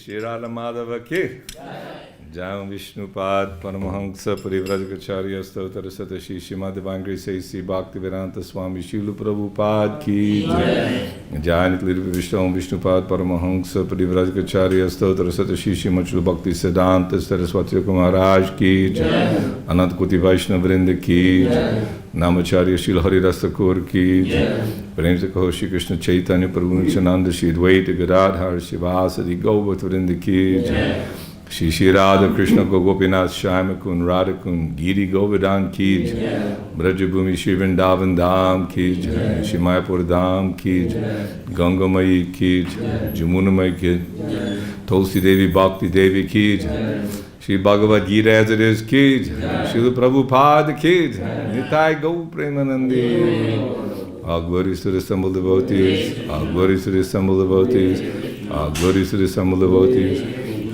Shri Radha Madhava ki Jai Vishnupad Paramahansa Parivrajacharya Stotra Sata Shri Srimad Divine Grace A.C. Bhaktivedanta Swami Srila Prabhupada ki Jai Jai Nitliri Vishnu Vishnupad Paramahansa Parivrajacharya Stotra Sata Shri Srimad Srila Bhakti Siddhanta Saraswati Maharaj ki Jai Anant Koti Vaishnava Vrinda ki Jai Namacharya Srila Hari Rasa Kaur ki Jai Prem se kaho Shri Krishna Chaitanya Prabhu Nityananda Shri Advaita Gadadhar Shivasadi Gauda Vrinda ki Jai Shri Shri Radha Krishna Gopinath Shyamakun Radhakun Giri Govardhan ki Jai Brajabhumi Shri Vrindavan Dham ki Jai Shri Mayapur Dham ki Jai Gangamayi ki Jai Jamunamayi ki Jai Tulsi Devi Bhakti Devi ki Jai Shri Bhagavat Gita as it is ki Jai Shri Prabhupada ki Jai Nitai Gau Premanandi. All glories to the assembled devotees, all glories to the assembled devotees, all glories to the assembled devotees.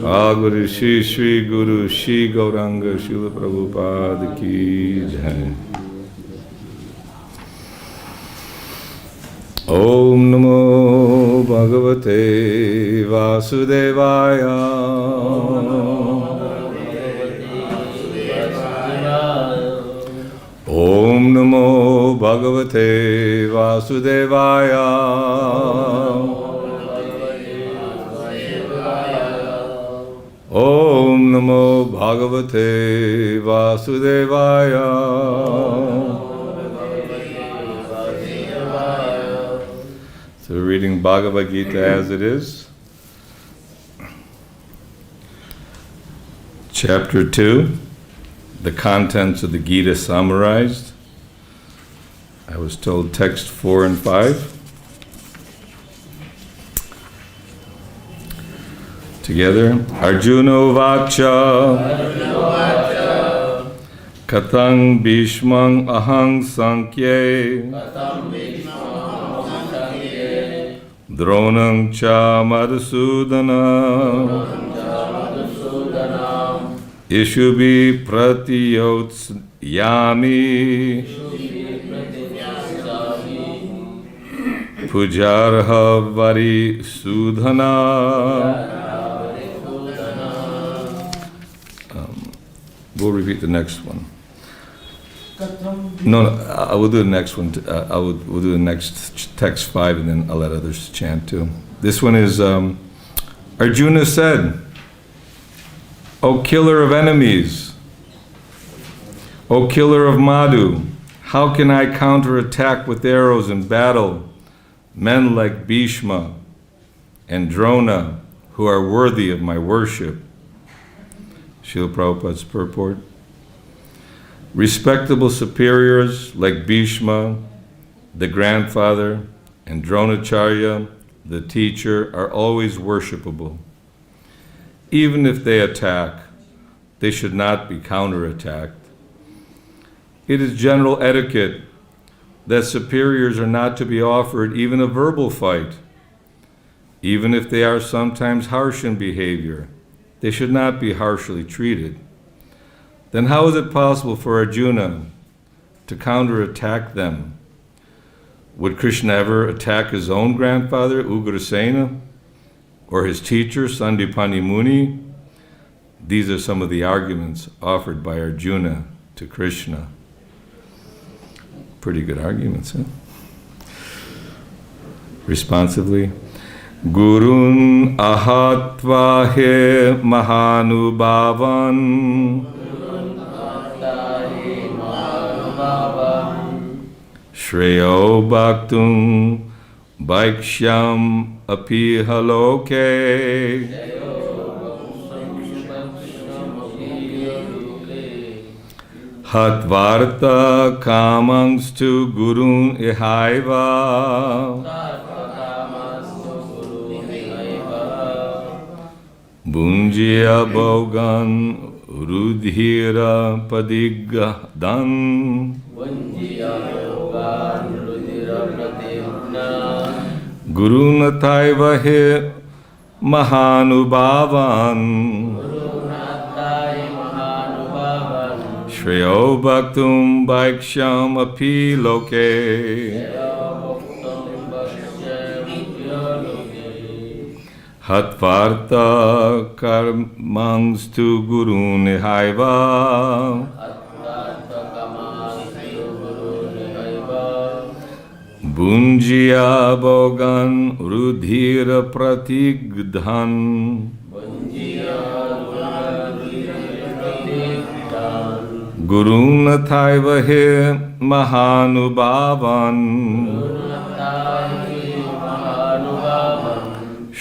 All Guru Shri Shri Guru Shri Gauranga Srila Prabhupada ki Jai. Om Namo Bhagavate Vasudevaya. Om Namo Bhagavate Vasudevaya. Om Namo Bhagavate Vasudevaya. So we're reading Bhagavad Gita as it is. Chapter 2, the contents of the Gita summarized. I was told text 4 and 5. Together, Arjuna Vacha Katang Bhishmang Ahang Sankhye Dronang Cha Madhusudana Ishubhi Pratiyots Yami Pujarha Vari Sudhana. We'll repeat the next one. No, I will do the next one. We'll do the next text 5, and then I'll let others chant too. This one is, Arjuna said, O killer of enemies, O killer of Madhu, how can I counterattack with arrows in battle men like Bhishma and Drona who are worthy of my worship? Srila Prabhupada's purport. Respectable superiors like Bhishma, the grandfather, and Dronacharya, the teacher, are always worshipable. Even if they attack, they should not be counterattacked. It is general etiquette that superiors are not to be offered even a verbal fight. Even if they are sometimes harsh in behavior, they should not be harshly treated. Then how is it possible for Arjuna to counterattack them? Would Krishna ever attack his own grandfather, Ugrasena, or his teacher, Sandipani Muni? These are some of the arguments offered by Arjuna to Krishna. Pretty good arguments, huh? Responsively, Gurun ahatva he mahanubhavan Shreyo bhaktum bhaikshyam apiha loke Hatvarta kamangstu gurun ihaiva Bunjya Bhogan Rudhira Padigdan Gurunataiva he Mahanubhavan Shreyo Bhaktum Bhaiksham Api Loke Hatvarta karmangstu gurun haiva. Bunjya bogan rudhira pratigdhan. Gurun thaiva he mahanubhavan.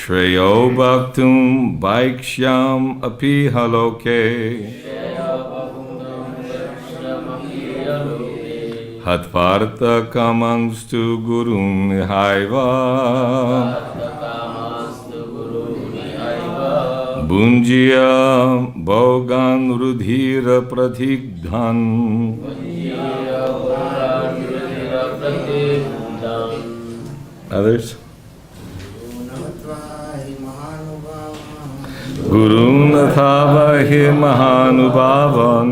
Shreyo bhaktum vaikshyam api haloke. Hatvarta kamangstu gurun haiva. Bunjya bhogan rudhira pratigdhan. Others? Gurun athava hi mahanubhavan.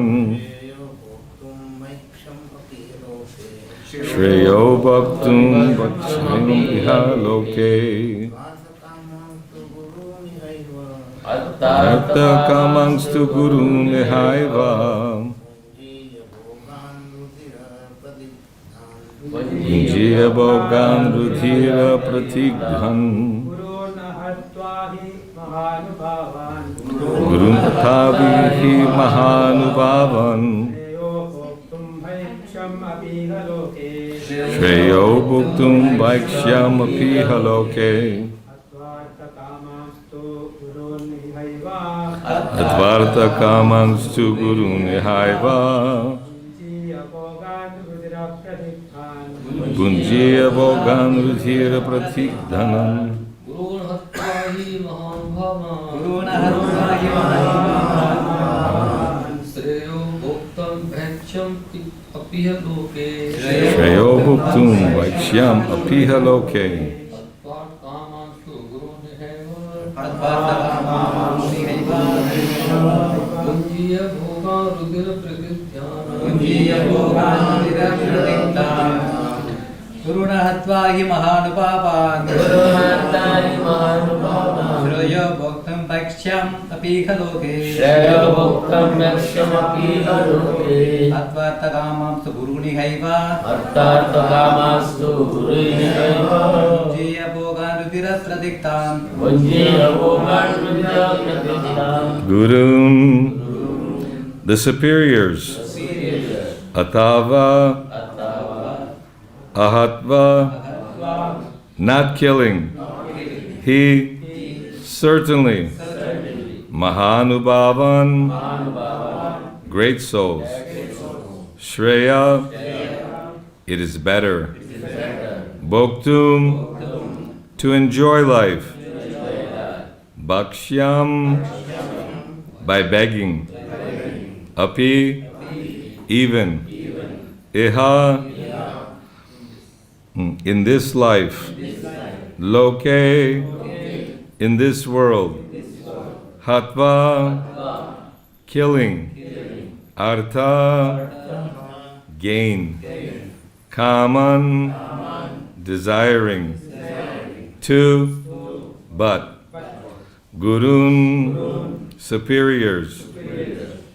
Shreyo bhaktum bhaksham iha loke. Artha kamangstu gurun haiva. Bunjya bhogan rudhira pratigdhan. Gurun athavihi mahanubhavan. Shreyo bhuktum vaikshyam api haloke. Advarta kamangstu gurun haiva. Bunjya bhogan rudhira pratigdhanam. Shreyo bhuktum vaikshyam apiha loke. Guruna hatvahi mahanubhavan. Shreyo bhuktam vaikshyam apiha loke. Atvartha kamamstu guruni haiva. Bunjya bhogan rudhira pratigdhan. Gurun, the superiors. Athava, ahatva, not killing. He, certainly. Mahanubhavan, great souls. Shreya, it is better. Bhoktum, to enjoy life. Bhakshyam, by begging. Api, even. Iha, in this life. Loke, in this world. Hatva, killing. Artha, gain. Kaman, desiring. To, but. Gurun, superiors.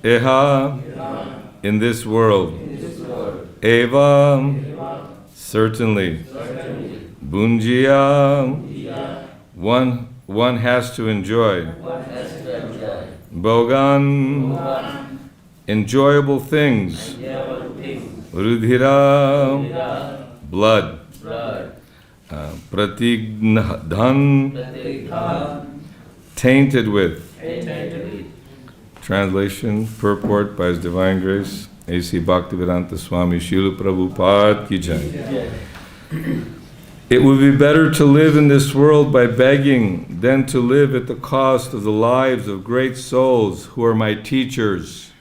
Iha, in this world. Eva, certainly. Bunjya, one has to enjoy. Bhogan, enjoyable things. Rudhira, blood. Pratigdhan, tainted with. Translation, purport by His Divine Grace, A.C. Bhaktivedanta Swami Srila Prabhupada Ki Jai. It would be better to live in this world by begging than to live at the cost of the lives of great souls who are my teachers.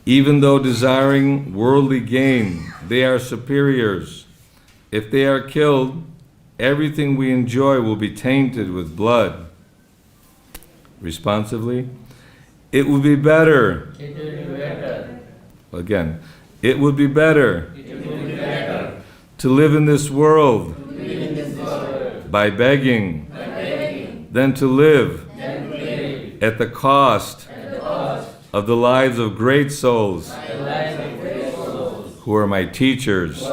Even though desiring worldly gain, they are superiors. If they are killed, everything we enjoy will be tainted with blood. Responsively, it would be better. Again, it would be better to live in this world by begging than to live at the cost of the lives of great souls who are my teachers.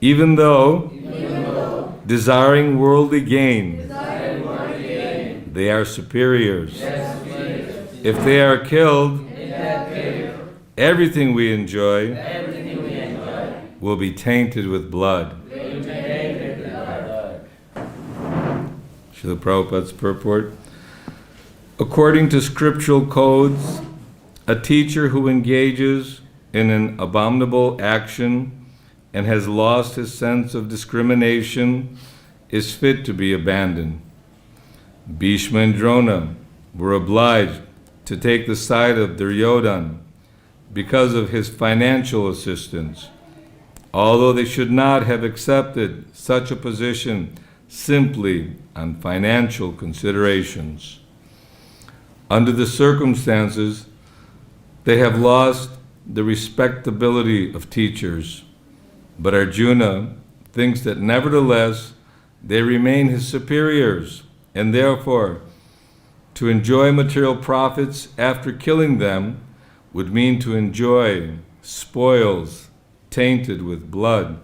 Even though desiring worldly gain, they are superiors. If they are killed, everything we enjoy will be tainted with blood. Srila Prabhupada's purport. According to scriptural codes, a teacher who engages in an abominable action and has lost his sense of discrimination is fit to be abandoned. Bhishma and Drona were obliged to take the side of Duryodhana because of his financial assistance, although they should not have accepted such a position simply on financial considerations. Under the circumstances, they have lost the respectability of teachers, but Arjuna thinks that nevertheless they remain his superiors, and therefore to enjoy material profits after killing them would mean to enjoy spoils tainted with blood.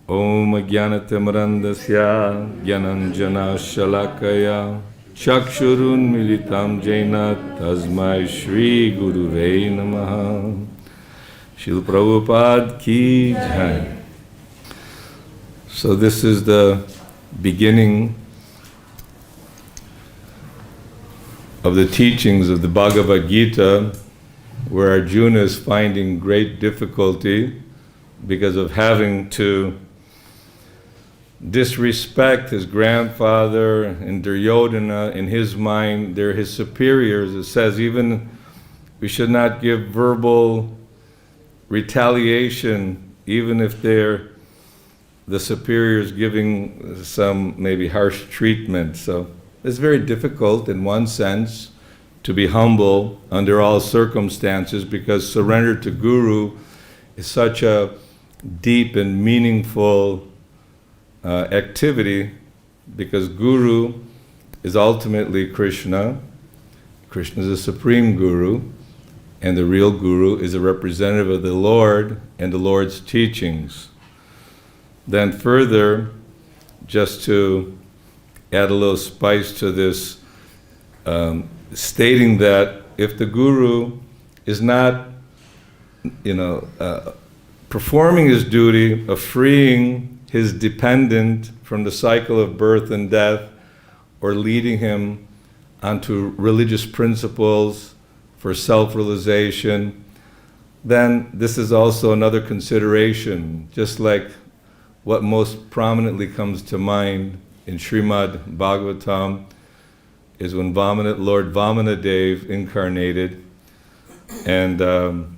Om Jnanatimirandasya Jnananjana Shalakaya Chakshurun Militam Jaina Tasmai Shri Guruvei Namaha. Srila Prabhupada Ki Jai. So this is the beginning of the teachings of the Bhagavad Gita, where Arjuna is finding great difficulty because of having to disrespect his grandfather and Duryodhana. In his mind, they're his superiors. It says even we should not give verbal retaliation, even if they're the superiors giving some maybe harsh treatment. So it's very difficult in one sense to be humble under all circumstances, because surrender to Guru is such a deep and meaningful activity, because Guru is ultimately Krishna. Krishna is the supreme Guru, and the real Guru is a representative of the Lord and the Lord's teachings. Then further, just to add a little spice to this, stating that if the Guru is not, performing his duty of freeing his dependent from the cycle of birth and death, or leading him onto religious principles for self-realization, then this is also another consideration, just like what most prominently comes to mind in Srimad Bhagavatam is when Lord Vamanadev incarnated, and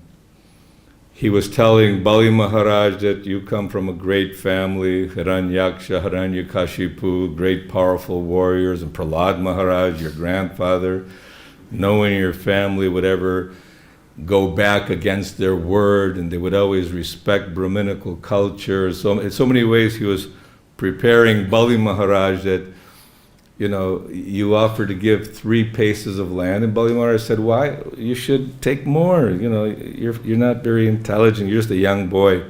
he was telling Bali Maharaj that you come from a great family, Hiranyaksha, Hiranyakashipu, great powerful warriors, and Prahlad Maharaj, your grandfather, knowing your family would ever go back against their word, and they would always respect Brahminical culture. So in so many ways he was preparing Bali Maharaj that, you offer to give 3 paces of land, and Bali Maharaj said, why? You should take more. You're not very intelligent. You're just a young boy.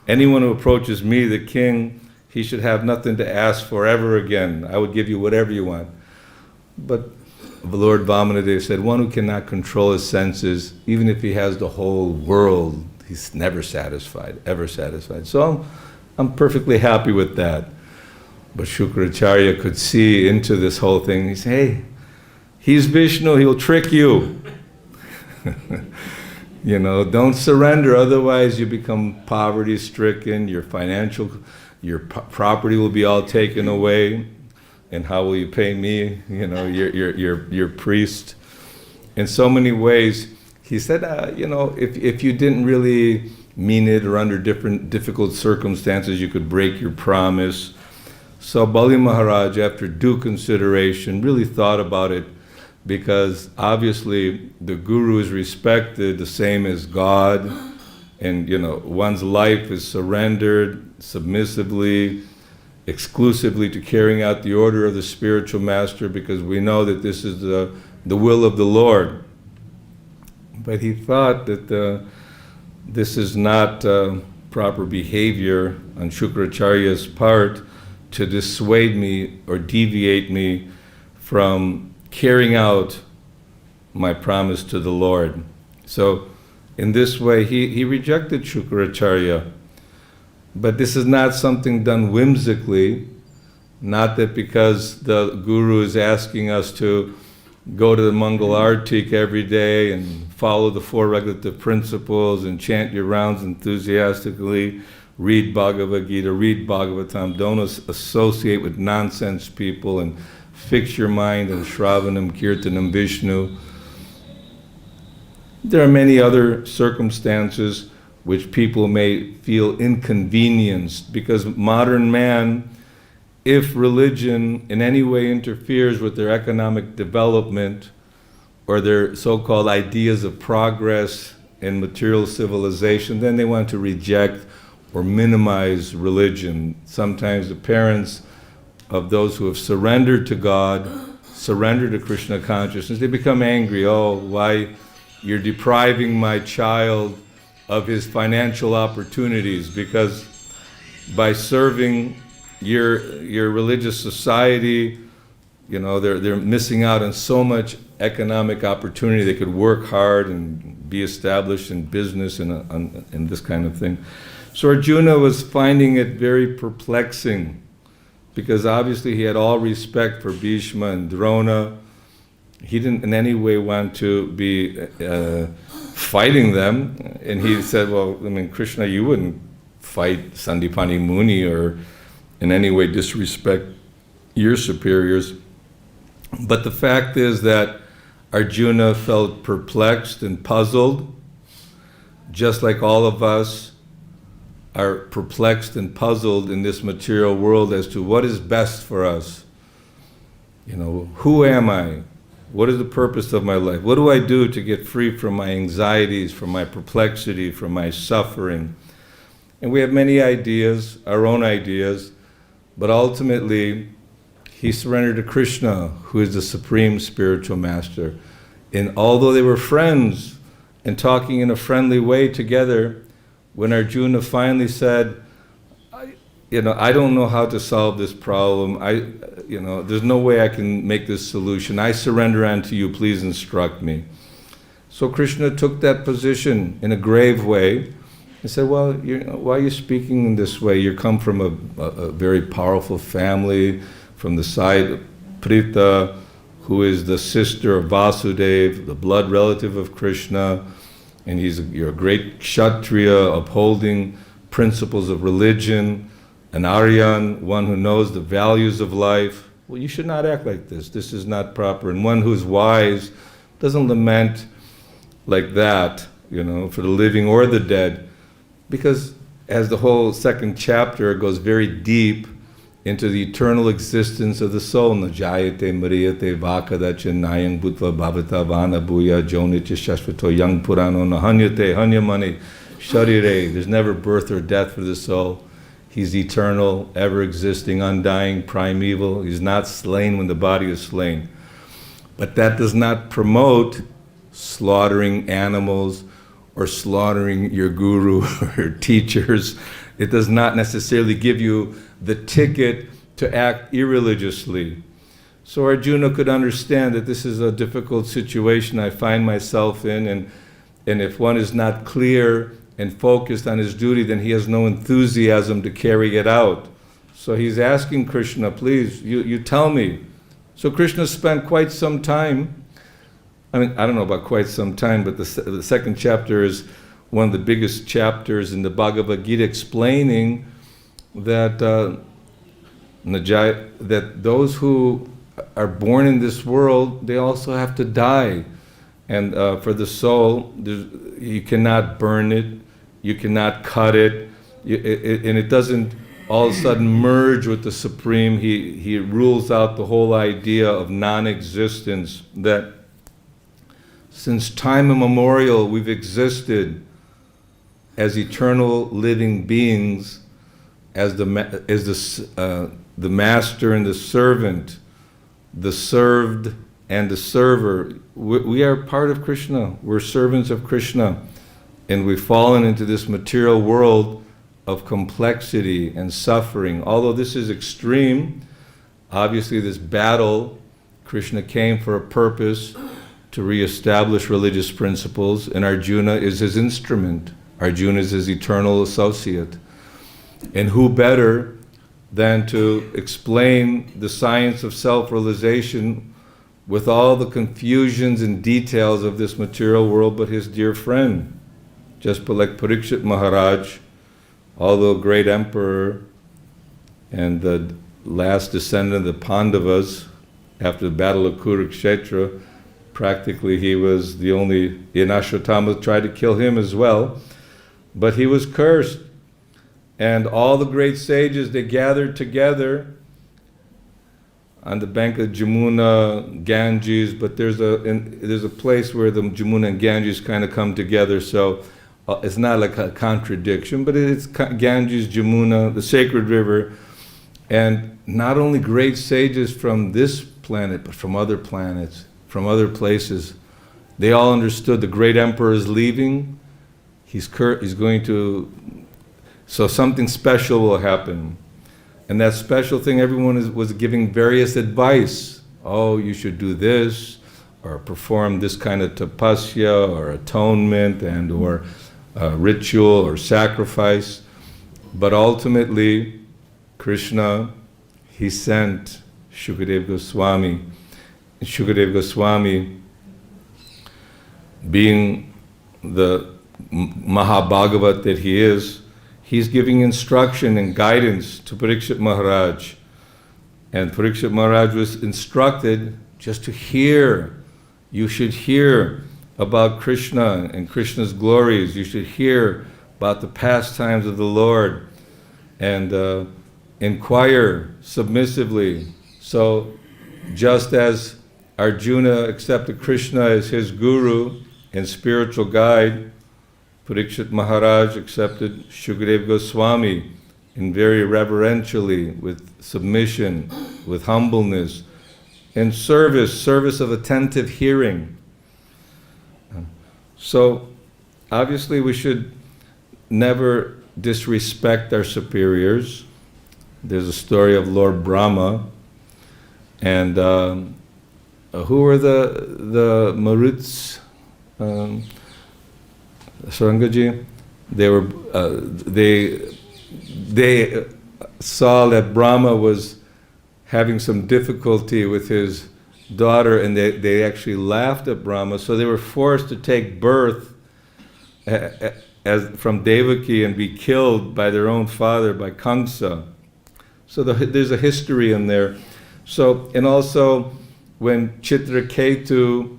Anyone who approaches me, the king, he should have nothing to ask for ever again. I would give you whatever you want. But the Lord Vamanadev said, one who cannot control his senses, even if he has the whole world, he's never satisfied, ever satisfied. So I'm perfectly happy with that. But Shukracharya could see into this whole thing. He said, hey, he's Vishnu, he'll trick you. Don't surrender, otherwise you become poverty-stricken, your property will be all taken away, and how will you pay me, your priest? In so many ways, he said, if you didn't really mean it, or under difficult circumstances, you could break your promise. So Bali Maharaj, after due consideration, really thought about it, because obviously the Guru is respected the same as God, and one's life is surrendered submissively. exclusively to carrying out the order of the spiritual master, because we know that this is the will of the Lord. But he thought that this is not proper behavior on Shukracharya's part to dissuade me or deviate me from carrying out my promise to the Lord. So in this way, he rejected Shukracharya. But this is not something done whimsically, not that because the Guru is asking us to go to the Mangal Artik every day and follow the 4 regulative principles and chant your rounds enthusiastically, read Bhagavad Gita, read Bhagavatam, don't associate with nonsense people and fix your mind on Shravanam, Kirtanam, Vishnu. There are many other circumstances which people may feel inconvenienced, because modern man, if religion in any way interferes with their economic development or their so-called ideas of progress and material civilization, then they want to reject or minimize religion. Sometimes the parents of those who have surrendered to God, surrendered to Krishna consciousness, they become angry. Oh, why you're depriving my child of his financial opportunities, because by serving your religious society, you know, they're missing out on so much economic opportunity. They could work hard and be established in business and this kind of thing. So Arjuna was finding it very perplexing, because obviously he had all respect for Bhishma and Drona. He didn't in any way want to be fighting them, and he said, well, I mean, Krishna, you wouldn't fight Sandipani Muni or in any way disrespect your superiors. But the fact is that Arjuna felt perplexed and puzzled, just like all of us are perplexed and puzzled in this material world as to what is best for us. You know, who am I? What is the purpose of my life? What do I do to get free from my anxieties, from my perplexity, from my suffering? And we have many ideas, our own ideas, but ultimately he surrendered to Krishna, who is the supreme spiritual master. And although they were friends and talking in a friendly way together, when Arjuna finally said, I don't know how to solve this problem. There's no way I can make this solution. I surrender unto you, please instruct me. So Krishna took that position in a grave way and said, well, why are you speaking in this way? You come from a very powerful family, from the side of Pritha, who is the sister of Vasudeva, the blood relative of Krishna, and you're a great Kshatriya upholding principles of religion, an Aryan, one who knows the values of life. Well, you should not act like this. This is not proper. And one who's wise doesn't lament like that, for the living or the dead. Because as the whole second chapter goes very deep into the eternal existence of the soul, Najayate Mariyate Vakadacha Nayang Bhutva Bhavata Vana Bhuya Jonitya Shashvato Yang Purano Nahanyate Hanyamani Sharire. There's never birth or death for the soul. He's eternal, ever-existing, undying, primeval. He's not slain when the body is slain. But that does not promote slaughtering animals or slaughtering your guru or teachers. It does not necessarily give you the ticket to act irreligiously. So Arjuna could understand that this is a difficult situation I find myself in, and if one is not clear and focused on his duty, then he has no enthusiasm to carry it out. So he's asking Krishna, please, you tell me. So Krishna spent quite some time, I don't know about quite some time, but the second chapter is one of the biggest chapters in the Bhagavad Gita, explaining that that those who are born in this world, they also have to die. And for the soul, you cannot burn it, you cannot cut it, and it doesn't all of a sudden merge with the Supreme. He rules out the whole idea of non-existence, that since time immemorial we've existed as eternal living beings as the master and the servant, the served and the server. We are part of Krishna. We're servants of Krishna. And we've fallen into this material world of complexity and suffering. Although this is extreme, obviously this battle, Krishna came for a purpose to reestablish religious principles, and Arjuna is his instrument. Arjuna is his eternal associate. And who better than to explain the science of self-realization with all the confusions and details of this material world but his dear friend. Just like Parikshit Maharaj, although great emperor and the last descendant of the Pandavas after the battle of Kurukshetra, practically he was the only, Ashwatthama tried to kill him as well, but he was cursed. And all the great sages, they gathered together on the bank of Jamuna, Ganges, but there's a place where the Jamuna and Ganges kind of come together, so it's not like a contradiction, but it's Ganges, Jamuna, the sacred river, and not only great sages from this planet, but from other planets, from other places. They all understood the great emperor is leaving. He's going to, so something special will happen. And that special thing, everyone was giving various advice. Oh, you should do this, or perform this kind of tapasya, or atonement, and or ritual, or sacrifice. But ultimately, Krishna, he sent Shukadeva Goswami. And Shukadeva Goswami, being the Mahabhagavat that he is, he's giving instruction and guidance to Parikshit Maharaj. And Parikshit Maharaj was instructed just to hear. You should hear about Krishna and Krishna's glories. You should hear about the pastimes of the Lord and inquire submissively. So just as Arjuna accepted Krishna as his guru and spiritual guide, Parikshit Maharaj accepted Shukadeva Goswami and very reverentially, with submission, with humbleness, and service of attentive hearing. So obviously we should never disrespect our superiors. There's a story of Lord Brahma, and who were the Maruts? Sarangaji, they saw that Brahma was having some difficulty with his daughter, and they actually laughed at Brahma, so they were forced to take birth from Devaki and be killed by their own father, by Kamsa. So there's a history in there. So, and also when Chitraketu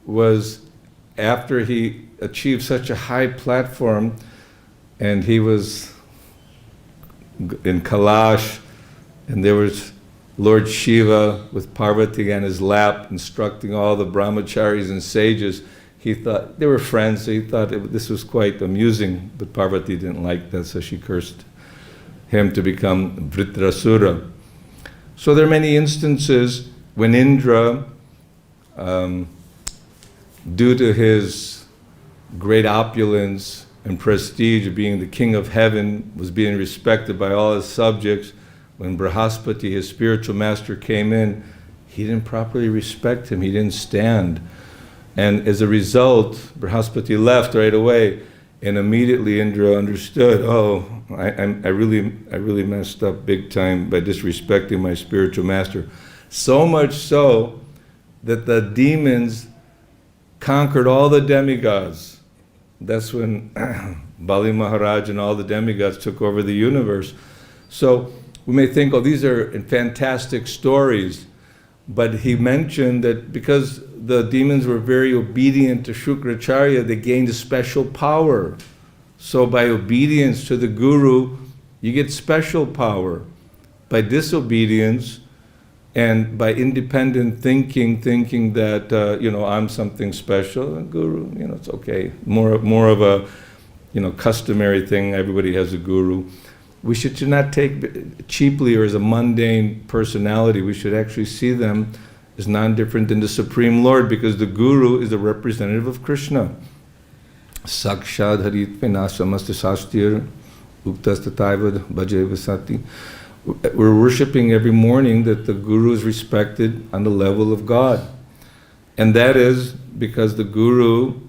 was, after he achieved such a high platform, and he was in Kailash, and there was Lord Shiva with Parvati on his lap instructing all the brahmacharis and sages. He thought, they were friends, so he thought this was quite amusing, but Parvati didn't like that, so she cursed him to become Vritrasura. So there are many instances when Indra, due to his great opulence and prestige of being the king of heaven, was being respected by all his subjects. When Brihaspati, his spiritual master, came in, he didn't properly respect him, he didn't stand. And as a result, Brihaspati left right away, and immediately Indra understood, oh, I really messed up big time by disrespecting my spiritual master. So much so that the demons conquered all the demigods. That's when Bali Maharaj and all the demigods took over the universe. So we may think, oh, these are fantastic stories, but he mentioned that because the demons were very obedient to Shukracharya, they gained a special power. So by obedience to the guru, you get special power. By disobedience and by independent thinking that I'm something special, and guru, it's okay. More of a customary thing. Everybody has a guru. we should not take cheaply or as a mundane personality. We should actually see them as non-different than the Supreme Lord, because the Guru is a representative of Krishna. Sakshad harit vinasamaste sastir uktastataivad bhajeva sati. We're worshipping every morning that the Guru is respected on the level of God. And that is because the Guru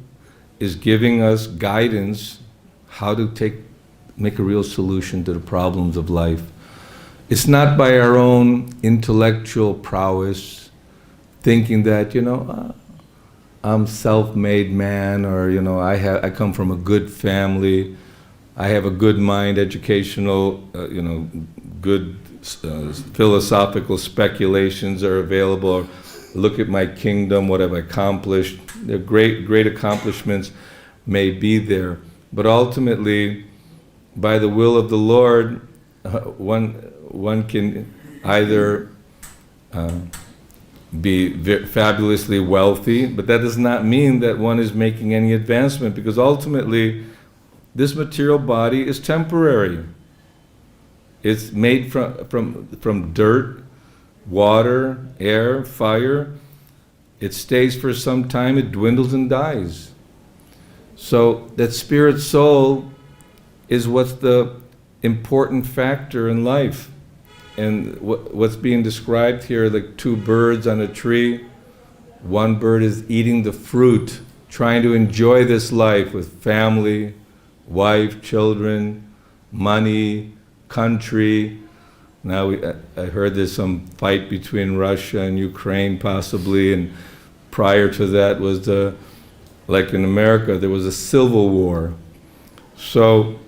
is giving us guidance how to make a real solution to the problems of life. It's not by our own intellectual prowess, thinking that, I'm self-made man, or, I come from a good family, I have a good mind, educational, good philosophical speculations are available. Look at my kingdom, what I've accomplished. The great accomplishments may be there, but ultimately, by the will of the Lord, one can either be fabulously wealthy, but that does not mean that one is making any advancement, because ultimately, this material body is temporary. It's made from dirt, water, air, fire. It stays for some time, it dwindles and dies. So that spirit soul is what's the important factor in life. And what's being described here, like two birds on a tree. One bird is eating the fruit, trying to enjoy this life with family, wife, children, money, country. Now I heard there's some fight between Russia and Ukraine possibly, and prior to that was like in America, there was a civil war. So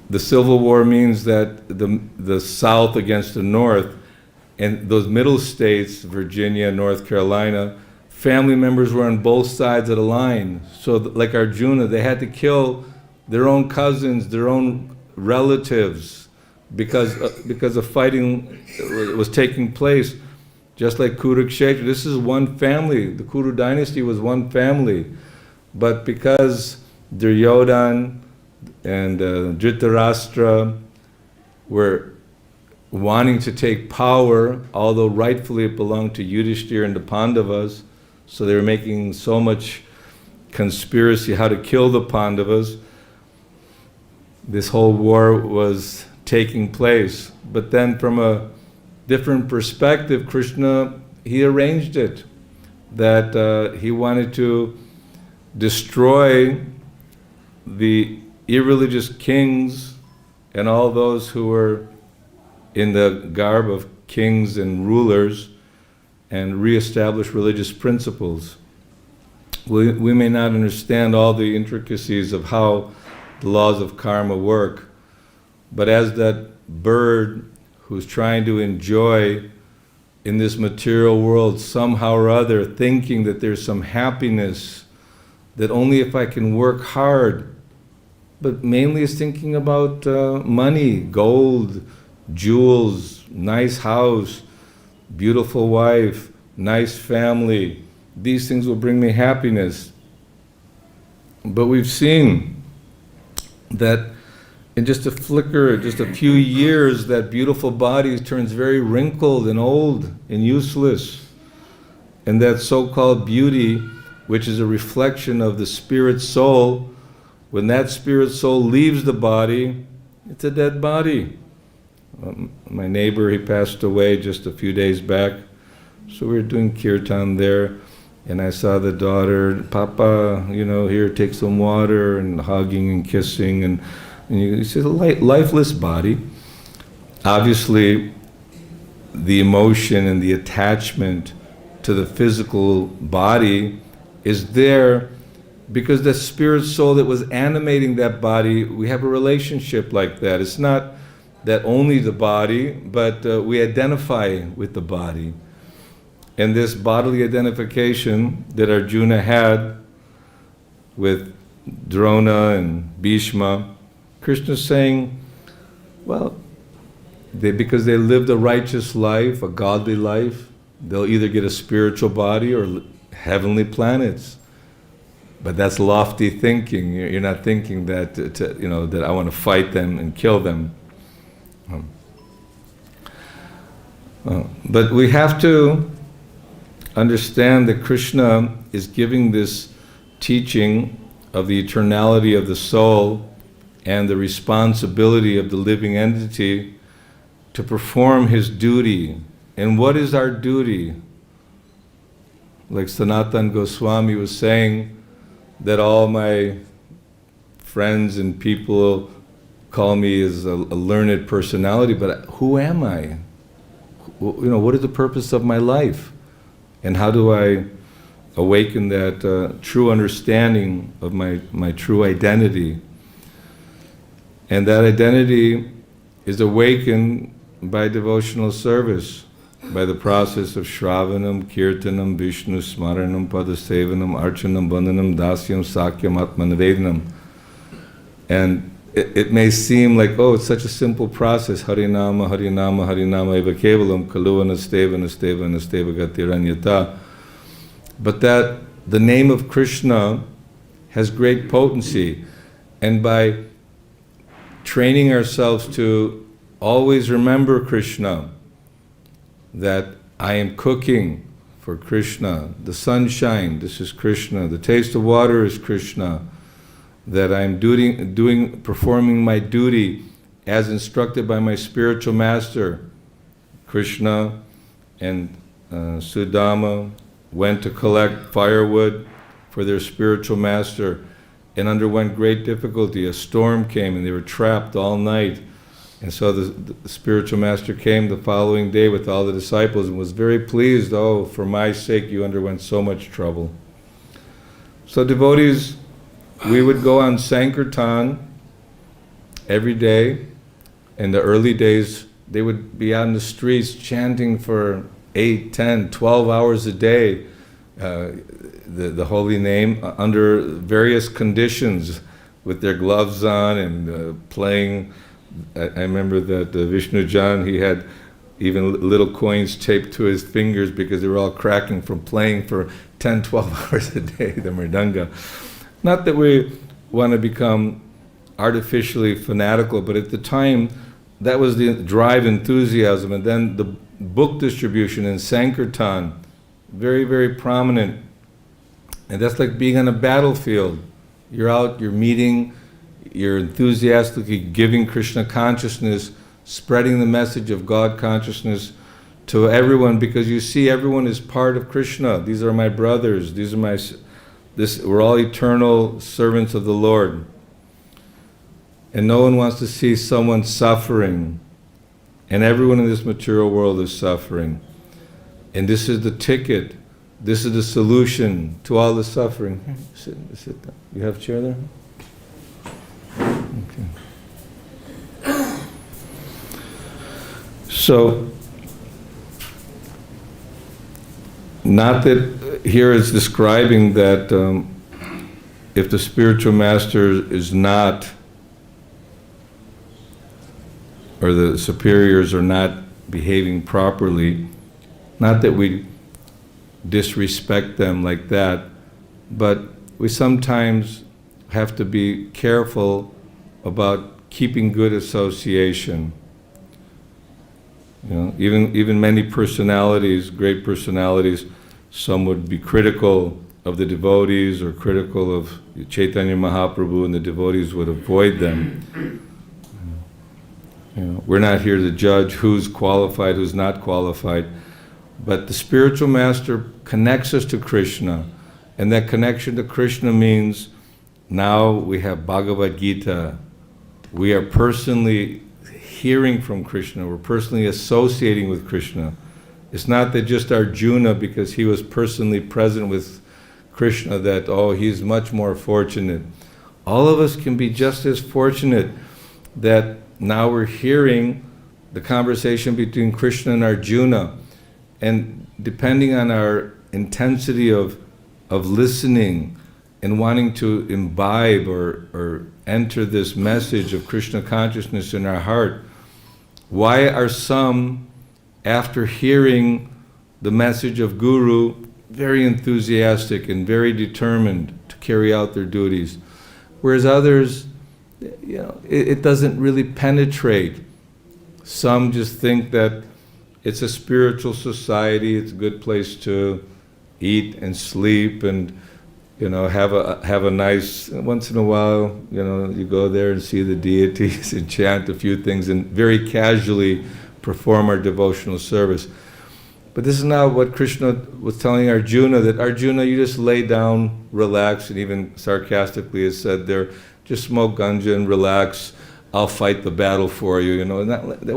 the Civil War means that the South against the North, and those middle states, Virginia, North Carolina, family members were on both sides of the line. So like Arjuna, they had to kill their own cousins, their own relatives, because of fighting was taking place. Just like Kurukshetra, this is one family. The Kuru dynasty was one family. But because Duryodhana and Dhritarashtra were wanting to take power, although rightfully it belonged to Yudhishthira and the Pandavas, so they were making so much conspiracy how to kill the Pandavas. This whole war was taking place. But then from a different perspective, Krishna, he arranged it, that he wanted to destroy the irreligious kings and all those who were in the garb of kings and rulers, and reestablish religious principles. We may not understand all the intricacies of how the laws of karma work, but as that bird who's trying to enjoy in this material world somehow or other, thinking that there's some happiness, that only if I can work hard, but mainly is thinking about money, gold, jewels, nice house, beautiful wife, nice family. These things will bring me happiness. But we've seen that in just a flicker, just a few years, that beautiful body turns very wrinkled and old and useless. And that so-called beauty, which is a reflection of the spirit soul, when that spirit soul leaves the body, it's a dead body. My neighbor, he passed away just a few days back, so we were doing kirtan there, and I saw the daughter, Papa, here, take some water, and hugging and kissing, and you see the lifeless body. Obviously, the emotion and the attachment to the physical body is there because the spirit soul that was animating that body, we have a relationship like that. It's not that only the body, but we identify with the body. And this bodily identification that Arjuna had with Drona and Bhishma, Krishna's saying, well, because they lived a righteous life, a godly life, they'll either get a spiritual body or heavenly planets. But that's lofty thinking. You're not thinking that that I want to fight them and kill them. But we have to understand that Krishna is giving this teaching of the eternality of the soul and the responsibility of the living entity to perform his duty. And what is our duty? Like Sanatana Goswami was saying, that all my friends and people call me as a learned personality, but who am I? What is the purpose of my life? And how do I awaken that true understanding of my true identity? And that identity is awakened by devotional service, by the process of Shravanam, Kirtanam, Vishnu, Smaranam, Padasevanam, Archanam, Bandhanam, Dasyam, Sakyam, Atmanavedanam. And it may seem like, oh, it's such a simple process, Harinama, Harinama, Harinama eva kevalam, Kaluvana, Stevana, Stevana, Steva Gatiranyata. But that the name of Krishna has great potency. And by training ourselves to always remember Krishna, that I am cooking for Krishna, the sunshine, this is Krishna, the taste of water is Krishna, that I'm performing my duty as instructed by my spiritual master. Krishna and Sudama went to collect firewood for their spiritual master and underwent great difficulty. A storm came and they were trapped all night. And so the spiritual master came the following day with all the disciples and was very pleased. Oh, for my sake you underwent so much trouble. So devotees, we would go on Sankirtan every day. In the early days, they would be out in the streets chanting for 8, 10, 12 hours a day, the holy name, under various conditions, with their gloves on and playing. I remember that Vishnu Jan, he had even little coins taped to his fingers because they were all cracking from playing for 10, 12 hours a day, the mridanga. Not that we want to become artificially fanatical, but at the time, that was the drive enthusiasm. And then the book distribution in Sankirtan, very, very prominent. And that's like being on a battlefield. You're out, you're meeting, you're enthusiastically giving Krishna consciousness, spreading the message of God consciousness to everyone, because you see everyone is part of Krishna. These are my brothers, these are we're all eternal servants of the Lord. And no one wants to see someone suffering. And everyone in this material world is suffering. And this is the ticket, this is the solution to all the suffering. Sit down. You have a chair there? Okay. So, not that here it's describing that if the spiritual master is not, or the superiors are not behaving properly, not that we disrespect them like that, but we sometimes have to be careful about keeping good association. You know, even many personalities, great personalities, some would be critical of the devotees or critical of Chaitanya Mahaprabhu, and the devotees would avoid them. You know, we're not here to judge who's qualified, who's not qualified, but the spiritual master connects us to Krishna, and that connection to Krishna means now we have Bhagavat Gita. We are personally hearing from Krishna, we're personally associating with Krishna. It's not that just Arjuna, because he was personally present with Krishna, that, oh, he's much more fortunate. All of us can be just as fortunate that now we're hearing the conversation between Krishna and Arjuna. And depending on our intensity of listening and wanting to imbibe or enter this message of Krishna consciousness in our heart, why are some, after hearing the message of Guru, very enthusiastic and very determined to carry out their duties, whereas others, you know, it doesn't really penetrate. Some just think that it's a spiritual society, it's a good place to eat and sleep and, have a nice, once in a while, you go there and see the deities and chant a few things and very casually perform our devotional service. But this is not what Krishna was telling Arjuna, that Arjuna, you just lay down, relax, and even sarcastically has said there, just smoke ganja and relax, I'll fight the battle for you, and that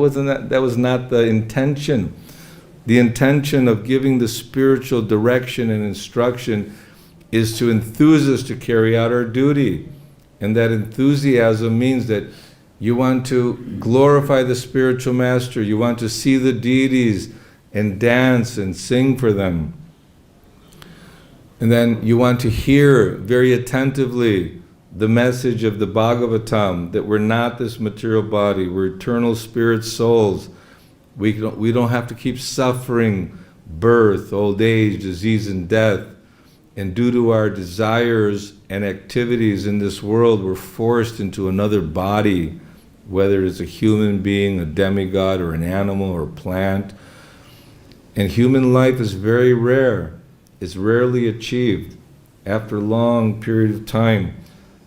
was not the intention. The intention of giving the spiritual direction and instruction is to enthuse us to carry out our duty. And that enthusiasm means that you want to glorify the spiritual master, you want to see the deities and dance and sing for them. And then you want to hear very attentively the message of the Bhagavatam, that we're not this material body, we're eternal spirit souls. We don't have to keep suffering birth, old age, disease, and death. And due to our desires and activities in this world, we're forced into another body, whether it's a human being, a demigod, or an animal, or a plant. And human life is very rare. It's rarely achieved after a long period of time.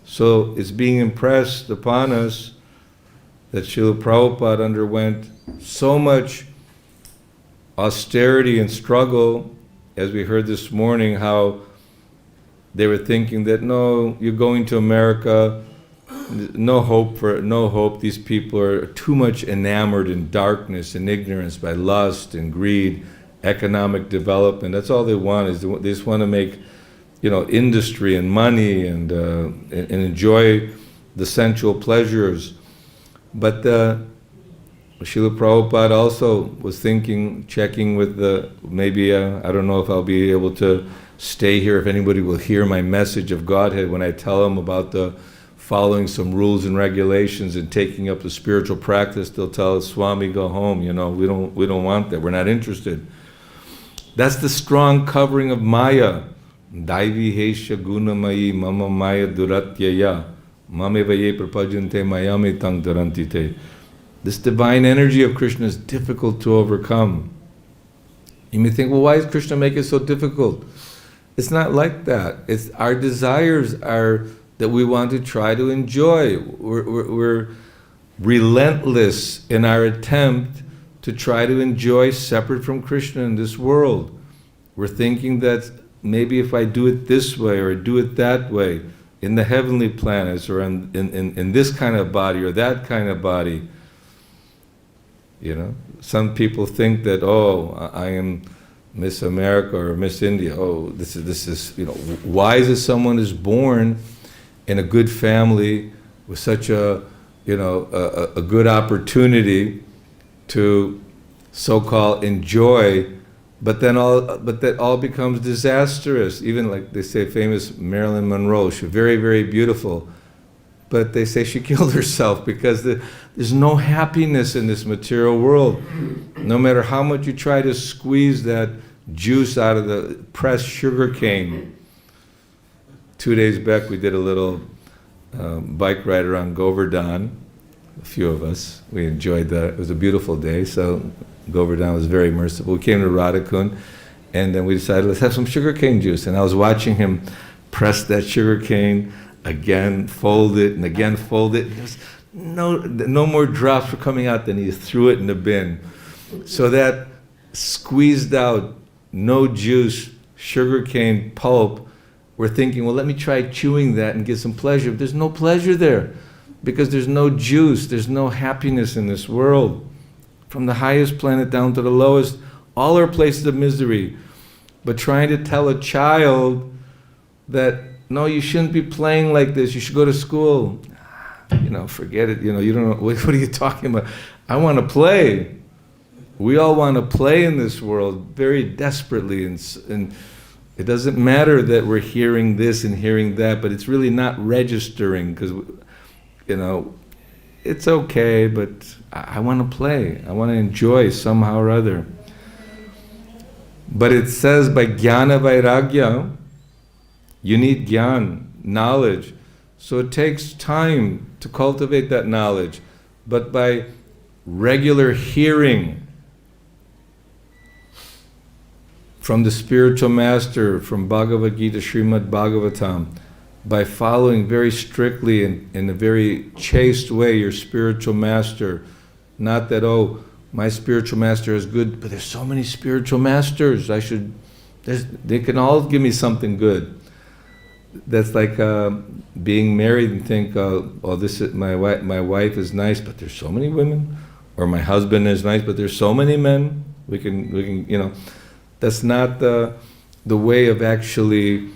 So it's being impressed upon us that Srila Prabhupada underwent so much austerity and struggle, as we heard this morning, how they were thinking that, no, you're going to America, no hope, these people are too much enamored in darkness and ignorance by lust and greed, economic development. That's all they want, is they just want to make, industry and money and enjoy the sensual pleasures. But Srila Prabhupada also was thinking, checking with maybe I don't know if I'll be able to stay here, if anybody will hear my message of Godhead when I tell them about the following some rules and regulations and taking up the spiritual practice. They'll tell us, Swami, go home, we don't want that, we're not interested. That's the strong covering of Maya. Daivi hesha gunamayi mama maya duratyaya mamevaye prapajante mayame tang durantite. This divine energy of Krishna is difficult to overcome. You may think, well, why does Krishna make it so difficult? It's not like that. It's our desires are that we want to try to enjoy. We're relentless in our attempt to try to enjoy separate from Krishna in this world. We're thinking that maybe if I do it this way or do it that way, in the heavenly planets or in this kind of body or that kind of body, some people think that, I am Miss America or Miss India. This is why is it someone is born in a good family with such a good opportunity to so-called enjoy, but that all becomes disastrous. Even like they say, famous Marilyn Monroe, she's very, very beautiful, but they say she killed herself because there's no happiness in this material world. No matter how much you try to squeeze that juice out of the pressed sugar cane. 2 days back we did a little bike ride around Govardhan, a few of us. We enjoyed that. It was a beautiful day, so Govardhan was very merciful. We came to Radhakund, and then we decided, let's have some sugarcane juice. And I was watching him press that sugarcane, again fold it, and again fold it. There's no more drops were coming out, then he threw it in the bin. So that squeezed out, no juice, sugarcane pulp, we're thinking, well, let me try chewing that and get some pleasure. But there's no pleasure there, because there's no juice, there's no happiness in this world. From the highest planet down to the lowest, all are places of misery. But trying to tell a child that, no, you shouldn't be playing like this, you should go to school. Forget it, you don't know, what are you talking about? I want to play. We all want to play in this world very desperately, and it doesn't matter that we're hearing this and hearing that, but it's really not registering, because, it's okay, but I want to play. I want to enjoy somehow or other. But it says by jnana vairagya, you need jnana, knowledge. So it takes time to cultivate that knowledge. But by regular hearing from the spiritual master, from Bhagavad Gita, Srimad Bhagavatam, by following very strictly in a very chaste way your spiritual master. Not that, oh, my spiritual master is good, but there's so many spiritual masters, they can all give me something good. That's like being married and think, oh, this is my wife is nice, but there's so many women, or my husband is nice, but there's so many men. We can, that's not the way of actually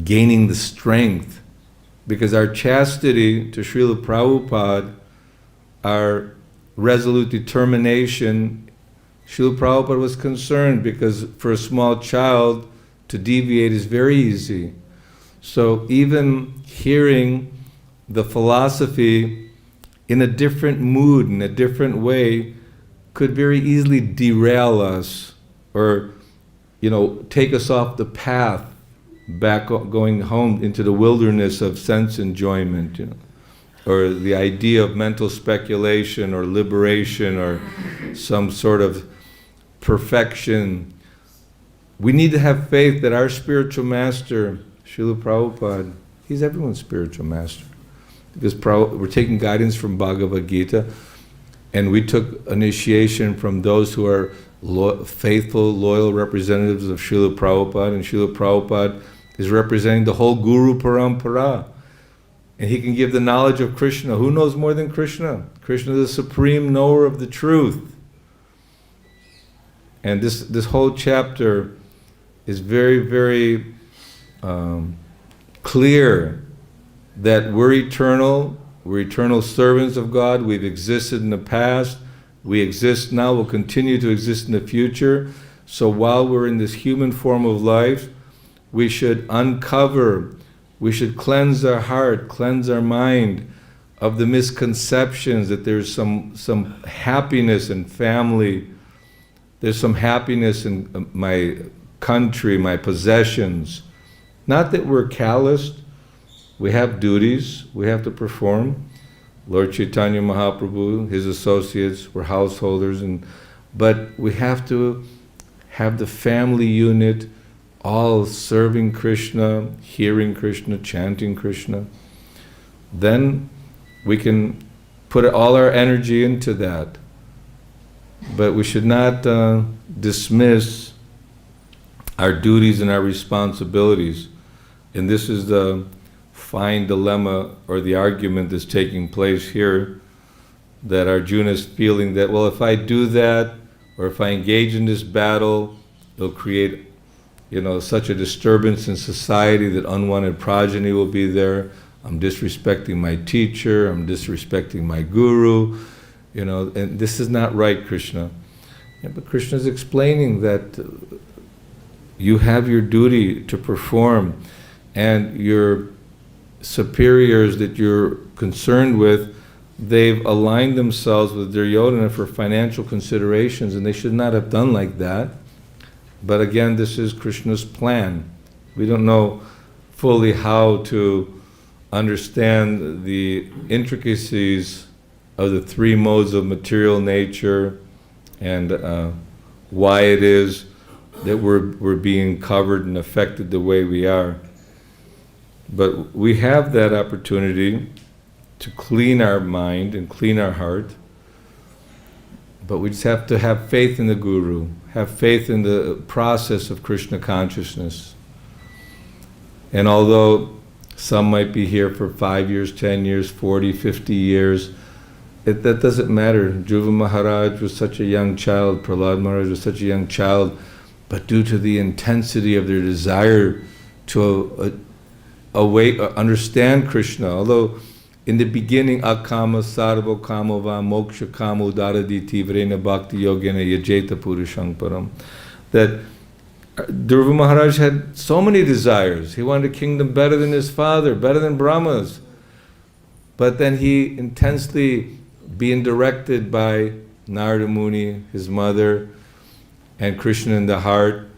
gaining the strength, because our chastity, to Srila Prabhupada, our resolute determination, Srila Prabhupada was concerned because for a small child to deviate is very easy. So even hearing the philosophy in a different mood, in a different way, could very easily derail us, or take us off the path, back going home into the wilderness of sense enjoyment, or the idea of mental speculation or liberation or some sort of perfection. We need to have faith that our spiritual master, Srila Prabhupada, he's everyone's spiritual master. Because we're taking guidance from Bhagavad Gita, and we took initiation from those who are faithful, loyal representatives of Srila Prabhupada, and Srila Prabhupada is representing the whole Guru Parampara. And he can give the knowledge of Krishna. Who knows more than Krishna? Krishna is the supreme knower of the truth. And this whole chapter is very, very clear that we're eternal servants of God, we've existed in the past, we exist now, we'll continue to exist in the future. So while we're in this human form of life, we should uncover, we should cleanse our heart, cleanse our mind of the misconceptions that there's some happiness in family, there's some happiness in my country, my possessions. Not that we're calloused, we have duties, we have to perform. Lord Chaitanya Mahaprabhu, his associates were householders, but we have to have the family unit, all serving Krishna, hearing Krishna, chanting Krishna. Then we can put all our energy into that. But we should not dismiss our duties and our responsibilities. And this is the fine dilemma, or the argument that's taking place here, that Arjuna is feeling that, well, if I do that, or if I engage in this battle, it'll create such a disturbance in society that unwanted progeny will be there. I'm disrespecting my teacher, I'm disrespecting my guru, and this is not right, Krishna. Yeah, but Krishna is explaining that you have your duty to perform, and your superiors that you're concerned with, they've aligned themselves with Duryodhana for financial considerations, and they should not have done like that. But again, this is Krishna's plan. We don't know fully how to understand the intricacies of the three modes of material nature, and why it is that we're being covered and affected the way we are. But we have that opportunity to clean our mind and clean our heart. But we just have to have faith in the Guru, have faith in the process of Krishna consciousness. And although some might be here for 5 years, 10 years, 40, 50 years, that doesn't matter. Dhruva Maharaj was such a young child, Prahlad Maharaj was such a young child, but due to the intensity of their desire to understand Krishna, although in the beginning, akama sarva kamo va moksha kamo daraditi vrena bhakti yogena yajeta purushang param, that Dhruva Maharaj had so many desires. He wanted a kingdom better than his father, better than Brahma's. But then he intensely being directed by Narada Muni, his mother, and Krishna in the heart,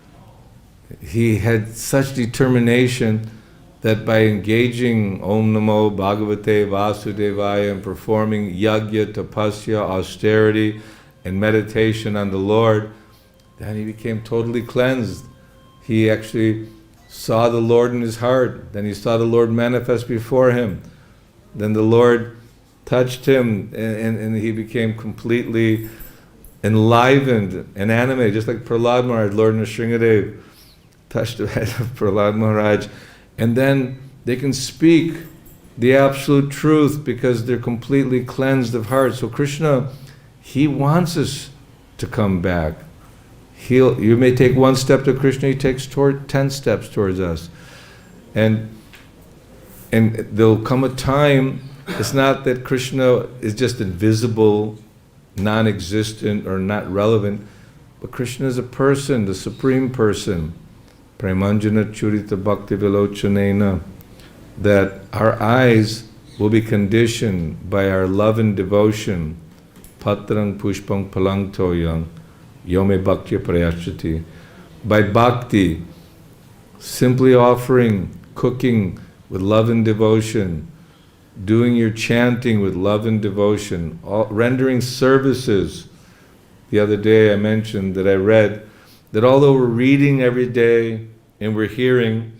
he had such determination that by engaging Om Namo Bhagavate Vasudevaya and performing yajna, tapasya, austerity, and meditation on the Lord, then he became totally cleansed. He actually saw the Lord in his heart. Then he saw the Lord manifest before him. Then the Lord touched him and he became completely enlivened and animated, just like Prahlad Maharaj, Lord Nrsingadev touched the head of Prahlad Maharaj. And then they can speak the absolute truth because they're completely cleansed of heart. So Krishna, he wants us to come back. You may take one step to Krishna, he takes 10 steps towards us. And there'll come a time, it's not that Krishna is just invisible, non-existent, or not relevant, but Krishna is a person, the supreme person. Premanjana Churita Bhakti Vilochanena, that our eyes will be conditioned by our love and devotion. Patrang Pushpang Palang Toyang, Yome Bhakti Prayachati. By bhakti, simply offering, cooking with love and devotion, doing your chanting with love and devotion, rendering services. The other day I mentioned that I read that although we're reading every day and we're hearing,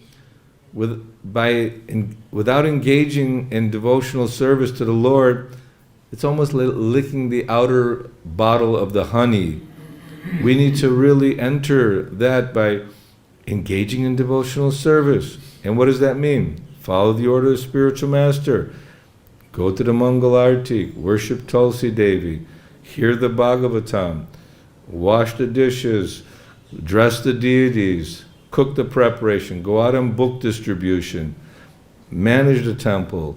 without engaging in devotional service to the Lord, it's almost like licking the outer bottle of the honey. We need to really enter that by engaging in devotional service. And what does that mean? Follow the order of the spiritual master. Go to the Mangal Arti, worship Tulsi Devi, hear the Bhagavatam, wash the dishes, dress the deities, cook the preparation, go out on book distribution, manage the temple,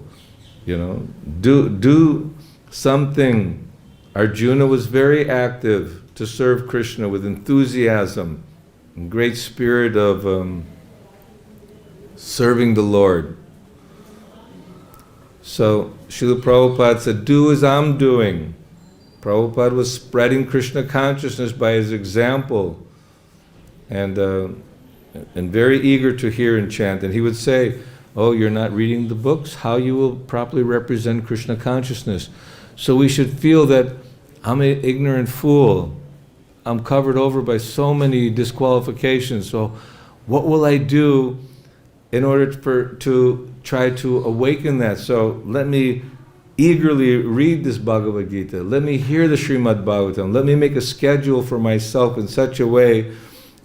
do something. Arjuna was very active to serve Krishna with enthusiasm and great spirit of serving the Lord. So Srila Prabhupada said, do as I'm doing. Prabhupada was spreading Krishna consciousness by his example, and very eager to hear and chant. And he would say, oh, you're not reading the books? How you will properly represent Krishna consciousness? So we should feel that I'm an ignorant fool. I'm covered over by so many disqualifications. So what will I do in order to try to awaken that? So let me eagerly read this Bhagavad Gita. Let me hear the Srimad Bhagavatam. Let me make a schedule for myself in such a way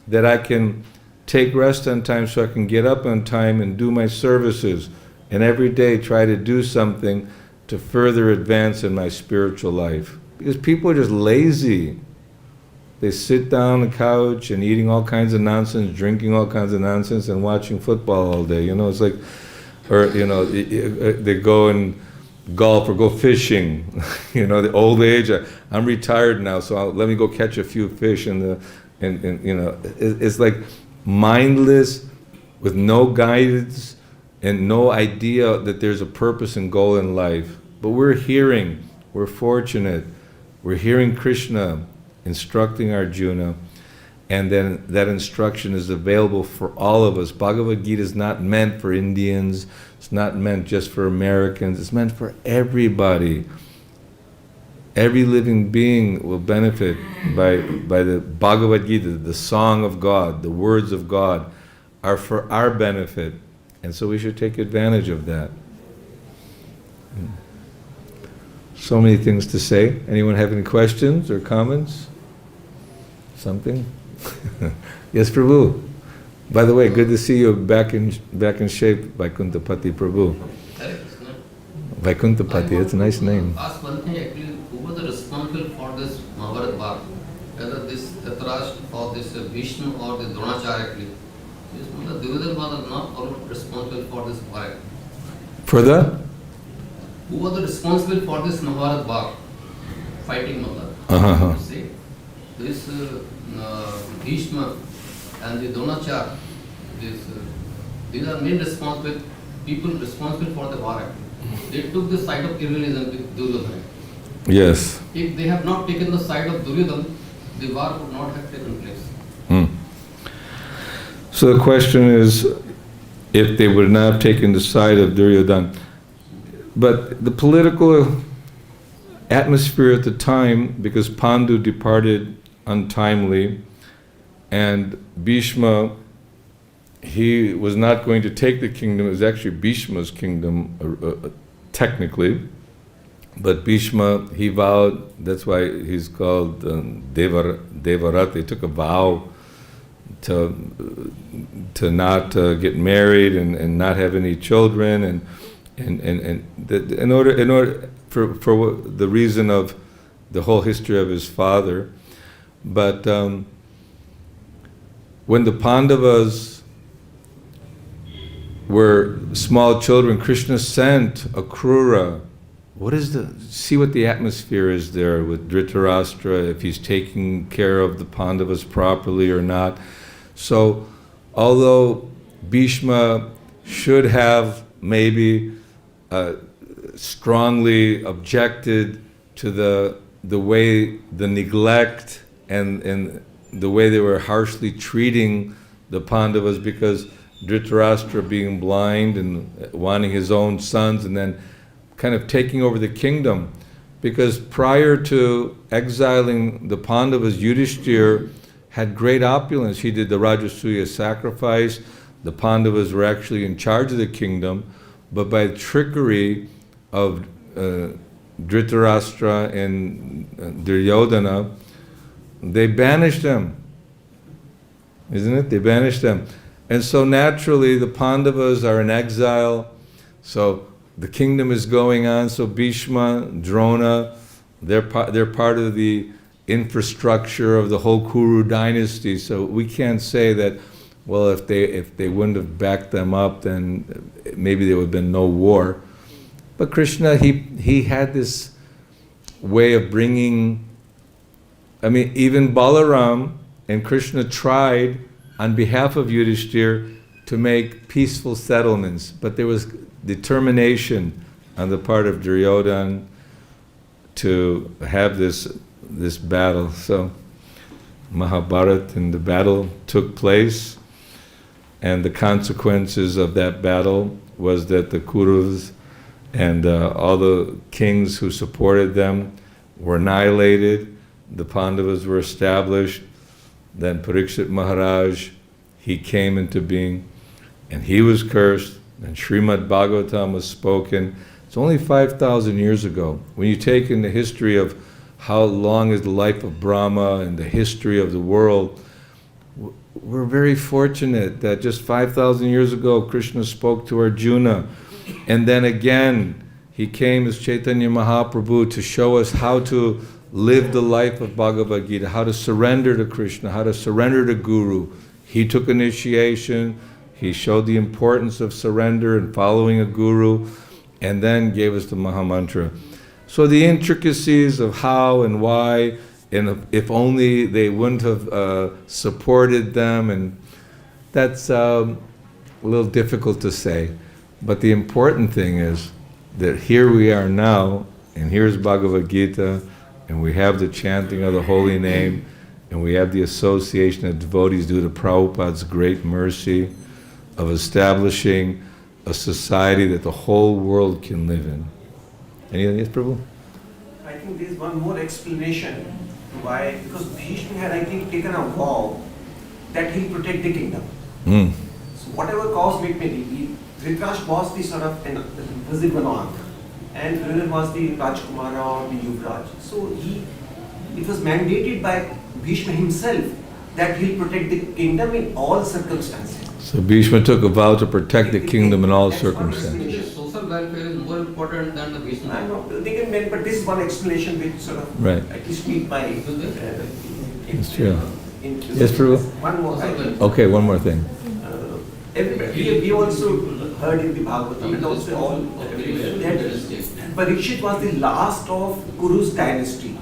that I can take rest on time so I can get up on time and do my services. And every day try to do something to further advance in my spiritual life. Because people are just lazy. They sit down on the couch and eating all kinds of nonsense, drinking all kinds of nonsense, and watching football all day. It's like, or they go and golf or go fishing. The old age. I'm retired now, so let me go catch a few fish. It's like mindless, with no guidance and no idea that there's a purpose and goal in life. But we're fortunate. We're hearing Krishna instructing Arjuna, and then that instruction is available for all of us. Bhagavad Gita is not meant for Indians, it's not meant just for Americans, it's meant for everybody. Every living being will benefit by the Bhagavad Gita. The song of God, the words of God are for our benefit, and so we should take advantage of that. So many things to say. Anyone have any questions or comments? Something? Yes, Prabhu. By the way, good to see you back in shape, Vaikuntapati Prabhu. Vaikuntapati, it's a nice name. Ask one thing actually, who was responsible for this Mahabharata Bhag? Whether this Dhritarashtra or this Bhishma or the Dronacharya actually. The Duryodhana was not responsible for this Bhag. For the? Who was responsible for this Mahabharata Bhag? Fighting Mahabharata. Uh-huh. See, this Bhishma and the Dronacharya, these are main responsible people responsible for the war. They took the side of irrealism with Duryodhana. Yes. If they have not taken the side of Duryodhana, the war would not have taken place. So the question is, if they would not have taken the side of Duryodhana. But the political atmosphere at the time, because Pandu departed untimely, and Bhishma, he was not going to take the kingdom. It was actually Bhishma's kingdom, technically. But Bhishma, he vowed, that's why he's called Devarat. They took a vow to not get married and not have any children, and in order for the reason of the whole history of his father. But when the Pandavas were small children, Krishna sent Akrura. See what the atmosphere is there with Dhritarashtra, if he's taking care of the Pandavas properly or not. So, although Bhishma should have maybe strongly objected to the way, the neglect and the way they were harshly treating the Pandavas, because Dhritarashtra being blind and wanting his own sons and then kind of taking over the kingdom. Because prior to exiling the Pandavas, Yudhishthira had great opulence. He did the Rajasuya sacrifice. The Pandavas were actually in charge of the kingdom, but by the trickery of Dhritarashtra and Duryodhana, they banished them. Isn't it? They banished them. And so naturally the Pandavas are in exile, so the kingdom is going on, so Bhishma, Drona, they're part of the infrastructure of the whole Kuru dynasty, so we can't say that, well, if they wouldn't have backed them up, then maybe there would have been no war. But Krishna, he had this way of bringing, even Balaram and Krishna tried on behalf of Yudhishthira to make peaceful settlements, but there was determination on the part of Duryodhana to have this battle. So Mahabharata, and the battle took place, and the consequences of that battle was that the Kurus and all the kings who supported them were annihilated. The Pandavas were established. Then Parikshit Maharaj, he came into being, and he was cursed, and Srimad Bhagavatam was spoken. It's only 5,000 years ago. When you take in the history of how long is the life of Brahma and the history of the world, we're very fortunate that just 5,000 years ago Krishna spoke to Arjuna, and then again he came as Chaitanya Mahaprabhu to show us how to live the life of Bhagavad Gita, how to surrender to Krishna, how to surrender to Guru. He took initiation, he showed the importance of surrender and following a Guru, and then gave us the Mahamantra. So the intricacies of how and why, and if only they wouldn't have supported them, and that's a little difficult to say. But the important thing is that here we are now, and here's Bhagavad Gita, and we have the chanting of the holy name, and we have the association of devotees due to Prabhupada's great mercy of establishing a society that the whole world can live in. Anything else, Prabhu? I think there is one more explanation why, because Bhishma had, I think, taken a vow that he'll protect the kingdom. So whatever cause it may be, Dhritarashtra was the sort of visible monarch, and Duryodhana was the Rajkumara or the Yuvraj. So it was mandated by Bhishma himself that he'll protect the kingdom in all circumstances. So Bhishma took a vow to protect the kingdom in all circumstances. Social welfare is more important than the Bhishma. But this is one explanation which sort of at least meet my It's true. Yes, Prabhu? One more thing. Okay, one more thing. We also heard in the Bhagavatam and also all that Parikshit was the last of Kuru's dynasty.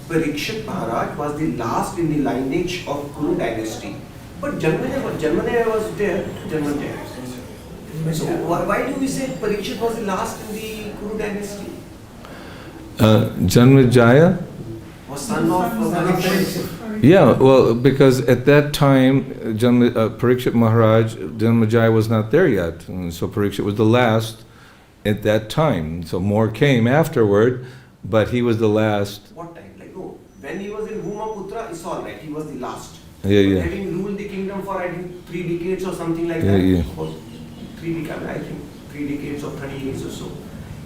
Parikshit Maharaj was the last in the lineage of Kuru dynasty. But Janmaya was there, So why do we say Parikshit was the last in the Kuru dynasty? Janmajaya Was son of Parikshit. Yeah, well, because at that time, Parikshit Maharaj, Janmajaya was not there yet. And so Parikshit was the last at that time. So more came afterward, but he was the last. What time? Like, no, when he was in Bhumaputra, it's all right, he was the last. Yeah. Having ruled the kingdom for, I think, 3 decades or something like Yeah, that. yeah. Or 3 decades, I think 3 decades or 30 years or so.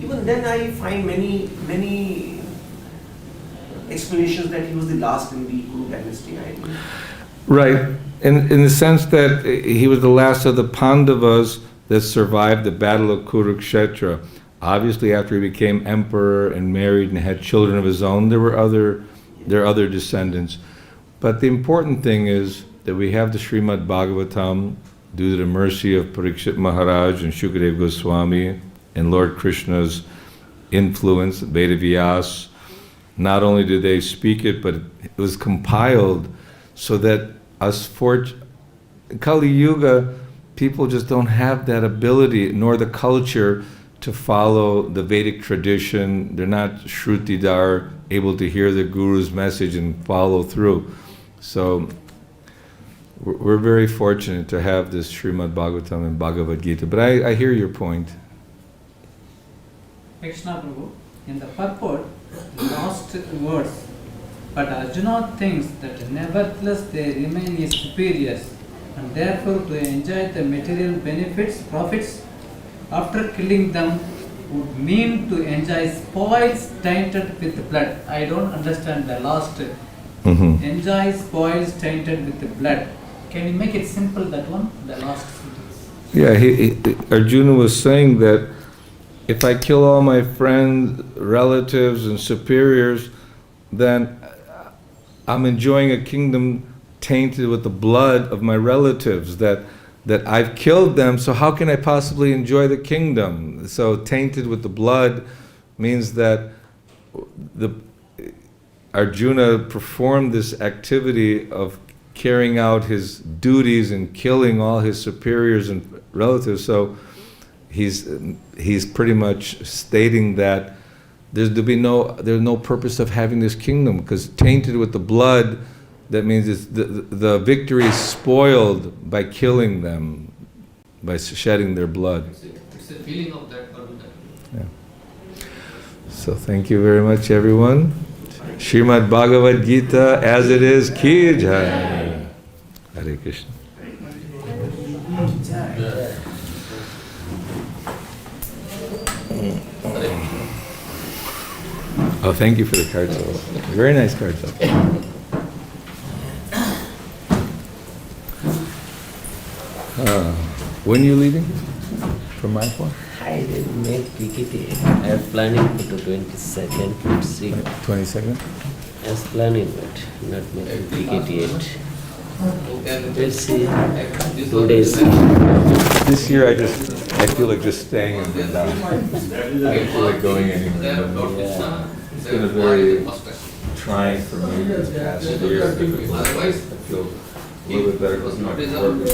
Even then I find many explanations that he was the last in the Kuru dynasty. I think. Right, in the sense that he was the last of the Pandavas that survived the battle of Kurukshetra. Obviously, after he became emperor and married and had children of his own, there are other descendants. But the important thing is that we have the Srimad Bhagavatam due to the mercy of Parikshit Maharaj and Shukadeva Goswami and Lord Krishna's influence, Veda Vyas. Not only did they speak it, but it was compiled so that Kali Yuga, people just don't have that ability, nor the culture to follow the Vedic tradition. They're not Shrutidar, able to hear the Guru's message and follow through. So we're very fortunate to have this Srimad Bhagavatam and Bhagavad Gita. But I hear your point. Krishna Prabhu, in the purport, the last words, but Arjuna thinks that nevertheless they remain his superiors, and therefore to enjoy the material benefits, profits, after killing them would mean to enjoy spoils tainted with blood. I don't understand the last. Enjoy spoils tainted with blood. Can you make it simple, that one, the last sentence? Yeah, Arjuna was saying that if I kill all my friends, relatives, and superiors, then I'm enjoying a kingdom tainted with the blood of my relatives, that I've killed them, so how can I possibly enjoy the kingdom? So tainted with the blood means that Arjuna performed this activity of carrying out his duties and killing all his superiors and relatives. So he's pretty much stating that there's no purpose of having this kingdom, because tainted with the blood, that means it's the victory is spoiled by killing them, by shedding their blood. It's a feeling of that. Yeah. So thank you very much, everyone. Srimad Bhagavad Gita as it is, ki jai. Hare Krishna. Oh, thank you for the cards. Very nice cards. When are you leaving from my phone? I didn't make PKT. I was planning for the 22nd. Let's see. 22nd? I was planning, but not making PKT yet. We'll see. 2 days. This year I feel like just staying in Vrindavan. I don't feel like going anywhere. It's been a very trying for me this past year. I feel a little bit better because my work is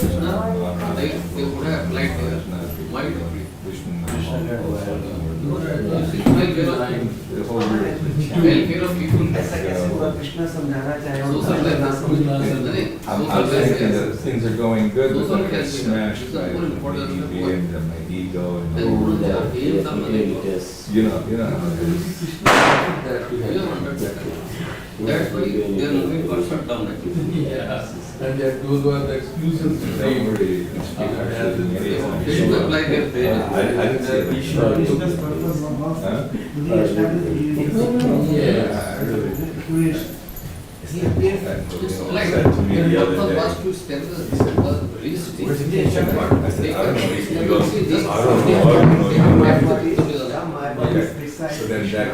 They would have liked the whole year has been challenging. welfare of people. I'm thinking that things are going good, but then I get smashed by me and my ego and you know how it is. That's why they are moving for shutdown. And that those were the exclusive Don't worry, you can speak to me anytime. They should apply their prayer. I didn't say he should. Huh? Yeah, I really. It's like Said to me the other for day. past 2 steps was reached. Where's the kitchen? I said, I don't know. He goes, Just- I don't know. They- Okay, so then that